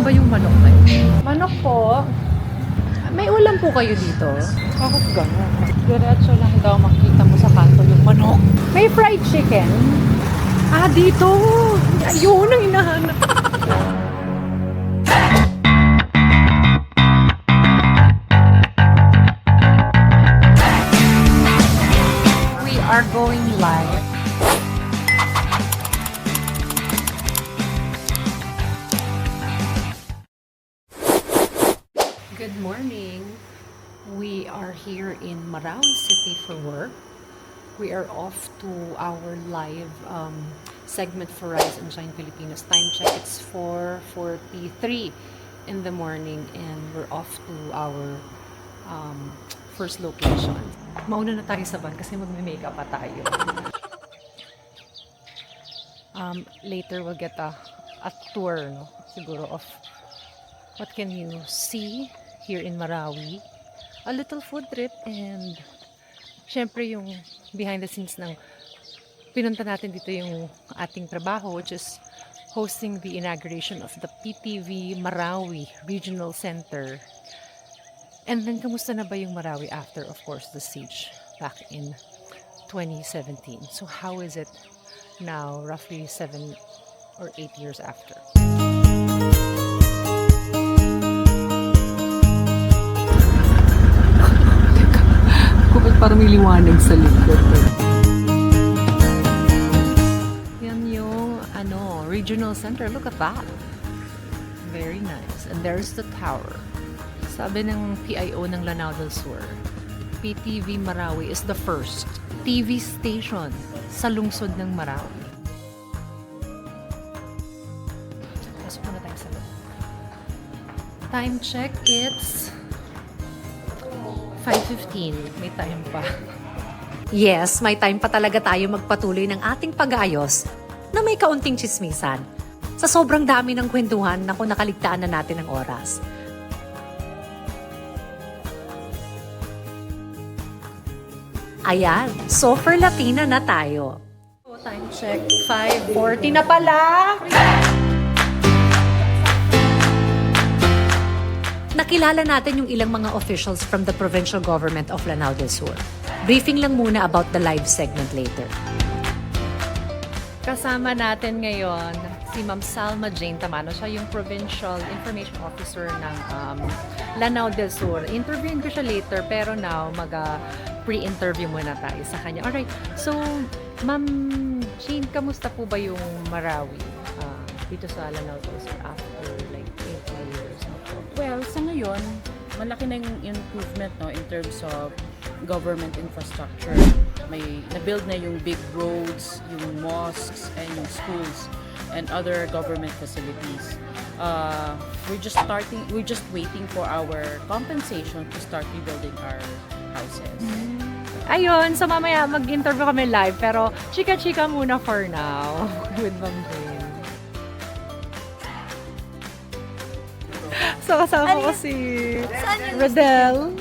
ba yung manok na yun? Manok po. May ulam po kayo dito? Bakit gano'n? Diretso lang daw makita mo sa kanto yung manok. May fried chicken. Ah, dito! Ayun ang hinahanap. We are going live. Good morning. We are here in Marawi City for work. We are off to our live segment for Rise and Shine Filipinas. Time check, it's 4:43 in the morning and we're off to our first location. Mauna na tayo sa van kasi magme-makeup pa tayo. Later we'll get a tour, no? Siguro of what can you see here in Marawi. A little food trip and syempre yung behind the scenes ng pinunta natin dito yung ating trabaho, which is hosting the inauguration of the PTV Marawi Regional Center. And then, kamusta na ba yung Marawi after, of course, the siege back in 2017? So how is it now, roughly 7 or 8 years after? Parang may liwanag sa likod. Yan yung regional center. Look at that. Very nice. And there's the tower. Sabi ng PIO ng Lanao del Sur, PTV Marawi is the first TV station sa lungsod ng Marawi. Pasok muna tayo sa loob. Time check, it's 5:15. May time pa. Yes, may time pa talaga tayo magpatuloy ng ating pag-aayos na may kaunting tsismisan. Sa sobrang dami ng kwentuhan, naku, nakaligtaan na natin ang oras. Ayan, so for Latina na tayo. Time check, 5:40 na pala! Nakilala natin yung ilang mga officials from the provincial government of Lanao del Sur. Briefing lang muna about the live segment later. Kasama natin ngayon si Ma'am Salma Jane Tamano. Siya yung Provincial Information Officer ng Lanao del Sur. Interviewin ko siya later, pero now pre-interview muna tayo sa kanya. Alright, so Ma'am Jane, kamusta po ba yung Marawi dito sa Lanao del Sur after like 8 years? Well, sa ngayon, malaki na yung improvement, no, in terms of government infrastructure. May na-build na yung big roads, yung mosques, and yung schools, and other government facilities. We're just waiting for our compensation to start rebuilding our houses. Ayun, so mamaya mag-interview kami live, pero chika-chika muna for now with Ma'am Jane. So, kasama ko si Rodel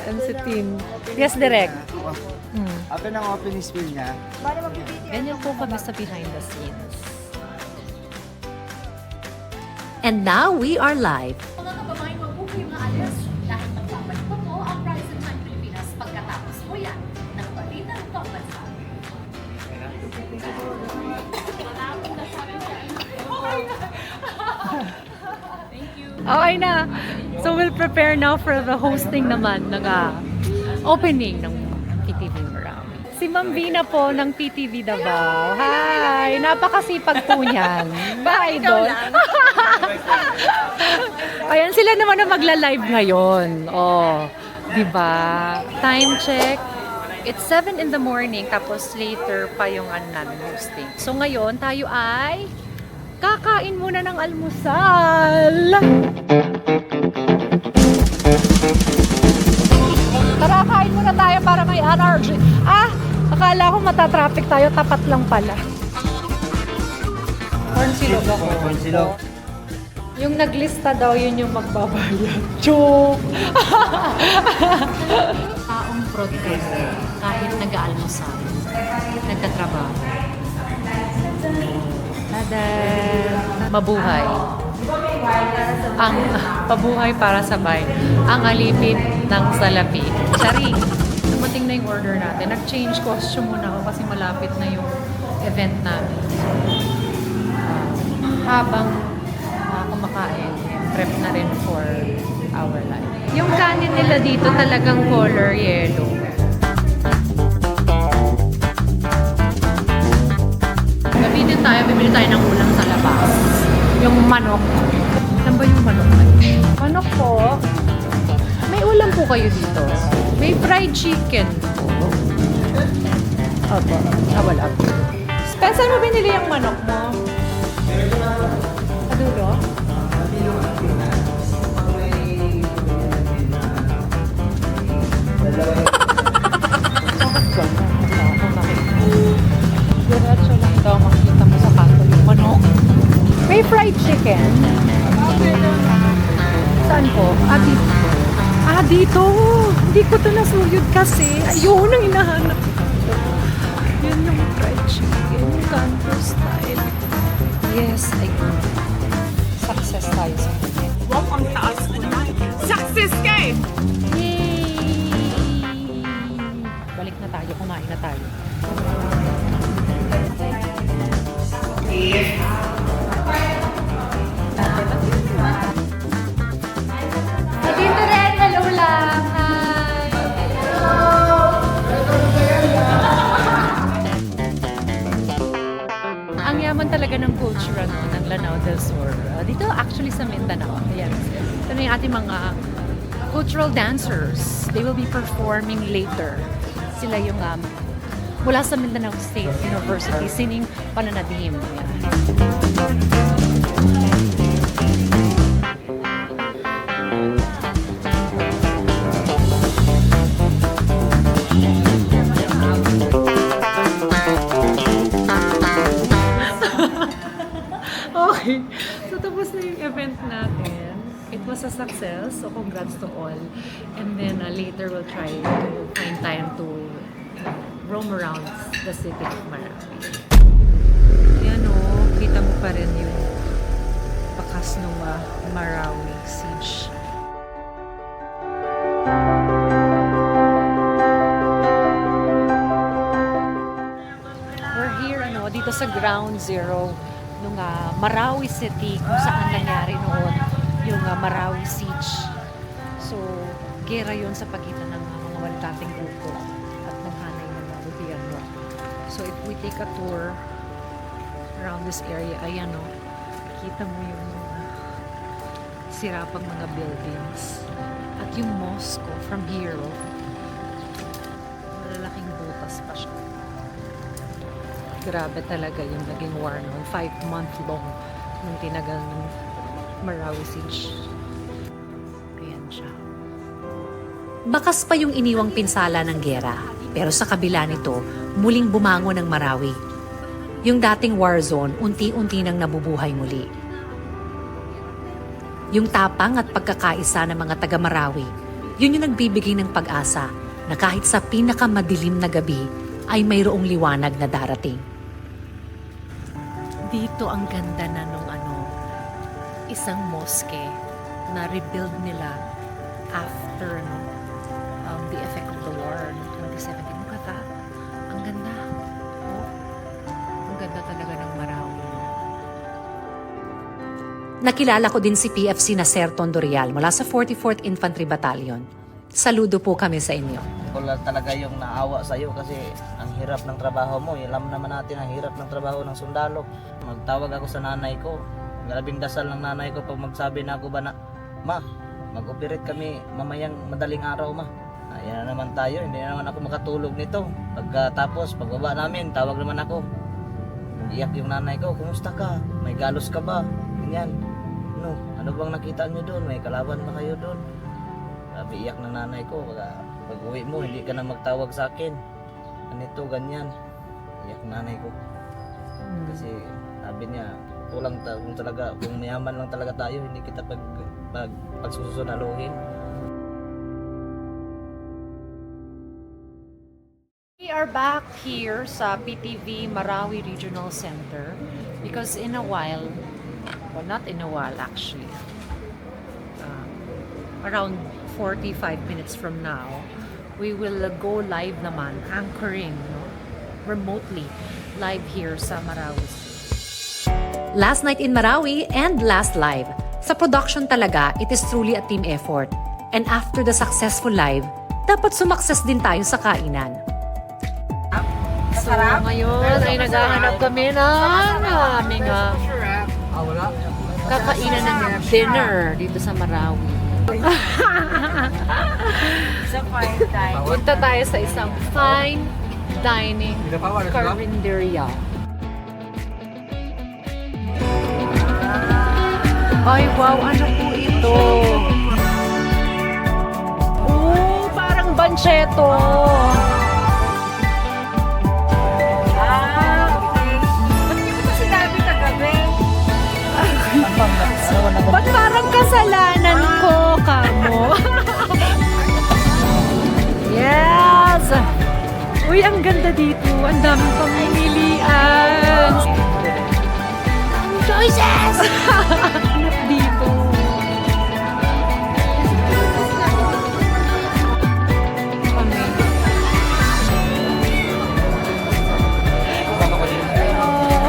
and si Tim. Yes, direct. Ato ng opening spiel niya. Ganyan po kami sa behind the scenes. And now we are live. Mga kababayan, wag po kayong maalis dahil magbabalik pa po ang Rise and Shine Pilipinas pagkatapos po yan ng balita ng pambansa. Okay na. So, we'll prepare now for the hosting naman ng opening ng PTV Marawi. Si Ma'am Vina po ng PTV Davao. Hi! Napakasipag po niyan. Bye, Idol. Ayan, sila naman na magla-live ngayon. Oh, diba? Time check. It's 7 in the morning, tapos later pa yung namin hosting. So ngayon, tayo ay kakain muna ng almusal. Tara, kain muna tayo para may energy. Akala ko matatraffic tayo, tapat lang pala. Corn silog ako. Corn silog. Yung naglista daw, yun yung magbabayad. Joke! Taong protesto, kahit nag-aalmusal, nagtatrabaho. Tada! Mabuhay. ang pabuhay para sabay, ang alipin ng salapi. Charing! Dumating na yung order natin. Nag-change costume muna ako kasi malapit na yung event namin. So, habang kumakain, prep na rin for our life. Yung kanin nila dito talagang color yellow. Gabitin tayo, bibili tayo ng ulam sa labas. Yung manok. Saan ba yung manok? Manok po. May ulam po kayo dito. May fried chicken po. Opo. Wala po. Spencer, mo binili yung manok mo? Adulo? Diretso lang daw makita mo sa kanto yung manok. May fried chicken. Saan po? Dito. Dito. Hindi ko ito nasuyod kasi. Ayun ang hinahanap ko. Yan yung fried chicken. Yung kanto style. Yes, ayun. Success tayo sa kanya. Wow, ang taas naman. Success ka eh! Yay! Balik na tayo. Kumain na tayo. Dito rin, hello lang. Hi! Ang yaman talaga ng culture ng Lanao del Sur. Dito actually sa Mindanao. Ayan. Ito na yung ating mga cultural dancers. They will be performing later. Sila yung mula sa Mindanao State University singing Pananadim. Ayan. Okay. So, tapos na yung event natin. It was a success. So, congrats to all. And then, later we'll try to find time to roam around the city of Marawi. Yan o. Kita mo pa rin yung bakas ng Marawi siege. We're here, dito sa ground zero nung Marawi City kung saan nangyari noon yung Marawi Siege. So, gera yun sa pagitan ng mga walitating grupo at ng hanay ng gobyerno. So, if we take a tour around this area, ayan o, kita mo yung sirapang mga buildings. At yung mosque from here, malalaking butas pa siya. Grabe talaga yung naging war noon. 5-month long nung tinagal ng Marawi Siege. Ayan siya. Bakas pa yung iniwang pinsala ng gera, pero sa kabila nito, muling bumangon ang Marawi. Yung dating war zone, unti-unti nang nabubuhay muli. Yung tapang at pagkakaisa ng mga taga-Marawi, yun yung nagbibigay ng pag-asa na kahit sa pinakamadilim na gabi, ay mayroong liwanag na darating. Dito ang ganda na nung isang mosque na rebuild nila after the effect of the war in 2017. Mukha ang ganda. Oh, ang ganda talaga ng Marawi. Nakilala ko din si PFC na Sir Tondo Real mula sa 44th Infantry Battalion. Saludo po kami sa inyo. Wala talaga yung naawa sa'yo kasi ang hirap ng trabaho mo. Alam naman natin ang hirap ng trabaho ng sundalo. Magtawag ako sa nanay ko. Grabing dasal ng nanay ko pag magsabi na ako ba na, Ma, mag-operate kami mamayang madaling araw, Ma. Ayan na naman tayo, hindi na naman ako makatulog nito. Pagkatapos, pagbaba namin, tawag naman ako. Iyak yung nanay ko, kumusta ka? May galos ka ba? Ganyan. Ano bang nakita nyo doon? May kalaban ba kayo doon? Sabi, iyak ng nanay ko, pag uwi mo, hindi ka na magtawag sa akin. Ganito, ganyan. Iyak ng nanay ko. Kasi sabi niya, kung mayaman lang talaga tayo, hindi kita pagsusunaluhin. We are back here sa PTV Marawi Regional Center because in a while, well not in a while actually, around 45 minutes from now, we will go live naman, anchoring, no? Remotely, live here sa Marawi. Last night in Marawi and last live. Sa production talaga, it is truly a team effort. And after the successful live, dapat sumakses din tayo sa kainan. So, ngayon ay naghahanap kami ng aming kakainan ng dinner dito sa Marawi. Punta tayo sa isang fine dining carinderia. Ay, wow! Ano po ito? Oh, parang bancheto! Ba't parang kasalanan ko, kamo? Yes! Uy, ang ganda dito. Ang daming pamimilian. Choices! Hanap dito. Kami.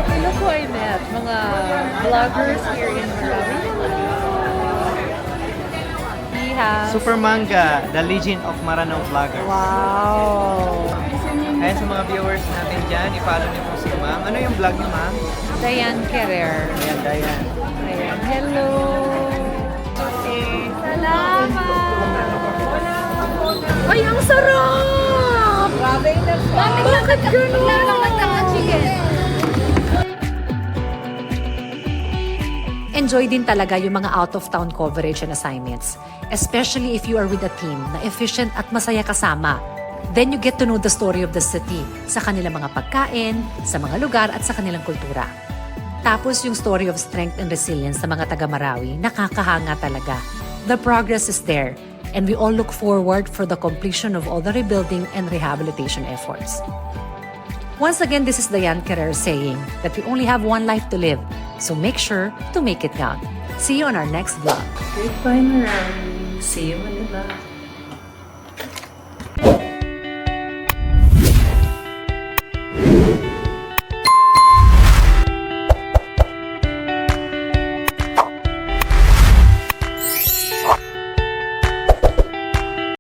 Hello po, I met mga vloggers here in Marawi. We have... Super Manga, the Legend of Maranao Vlogger. Wow! Kaya sa mga viewers natin dyan, i-follow niyo po si Ma'am. Ano yung vlog niyo, Ma'am? Diane Kerrer. Ayan, Dayan. Ayan. Hello! Salamat! Ay, ang sarap! Bakit gano'n? Enjoy din talaga yung mga out-of-town coverage and assignments. Especially if you are with a team na efficient at masaya kasama. Then you get to know the story of the city sa kanilang mga pagkain, sa mga lugar at sa kanilang kultura. Tapos yung story of strength and resilience sa mga taga-Marawi, nakakahanga talaga. The progress is there and we all look forward for the completion of all the rebuilding and rehabilitation efforts. Once again, this is Diane Kerrer saying that we only have one life to live, so make sure to make it count. See you on our next vlog. Goodbye, Marawi. See you, Manila.